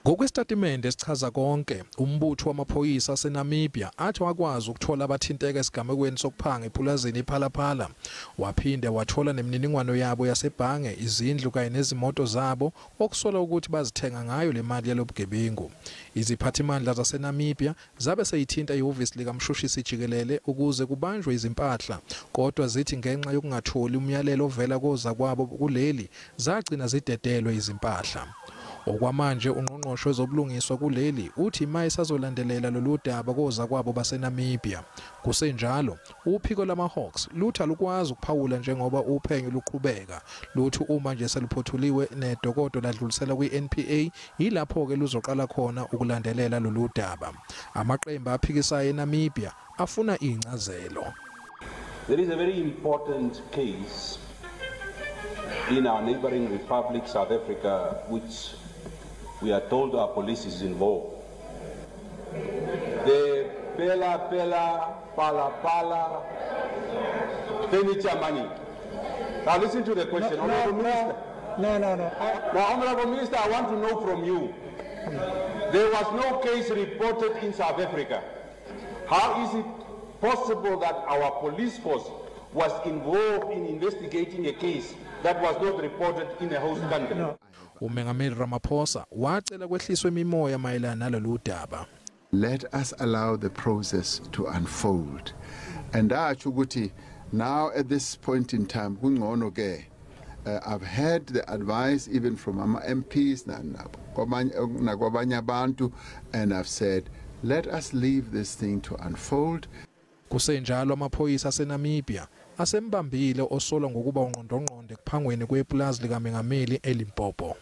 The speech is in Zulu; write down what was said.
Ngokwesitatimende esichaza konke, umbutho wamaPhoyisa aseNamibia athi wakwazi ukuthola abathinteka esigamekweni sokuphanga ePulazini iPhalaphala, waphinde wathola nemininingwano yabo yasebhange, izindlu kanye nezimoto zabo okusola ukuthi bazithenga ngayo le mali yalobugebengu. Iziphathimandla zaseNamibia zabe seyithinta ihhovisi likamshushisi jikelele ukuze kubanjwe izimpahla, kodwa zithi ngenxa yokungatholi umyalelo ovela kozakwabo kuleli zagcina zidedelwe izimpahla. Okwamanje ungqongqoshe wezobulungiswa kuleli uthi maye sazolandelela lolu daba kozakwabo baseNamibia. Kusenjalo, uphiko lamaHawks luthi alukwazi ukuphawula njengoba uphenyo luqhubeka. Luthi uma nje seluphothulwe nedokodo ladlulisela kwiNPA yilapho ke luzoqala khona ukulandelela lolu daba. Amaqembu aphikisayo eNamibia afuna incazelo. There is a very important case in our neighboring republic, South Africa, which we are told our police is involved. The pala furniture money. Now listen to the question. Honorable Minister. No. Now, Honorable Minister, I want to know from you. There was no case reported in South Africa. How is it possible that our police force was involved in investigating a case that was not reported in a host country? No. uMengameli Ramaphosa wacela kwehliswe imimoya mayelana nalolu daba. Let us allow the process to unfold. And ukuthi now at this point in time kungcono ke I've heard the advice even from our MPs nakwabanye abantu, and I've said let us leave this thing to unfold. Kusenjalo amaphoyisa aseNamibia asembambile osolwa ngokuba ungqondongqonde kuphangweni kwePulazini lika mengameli eLimpopo.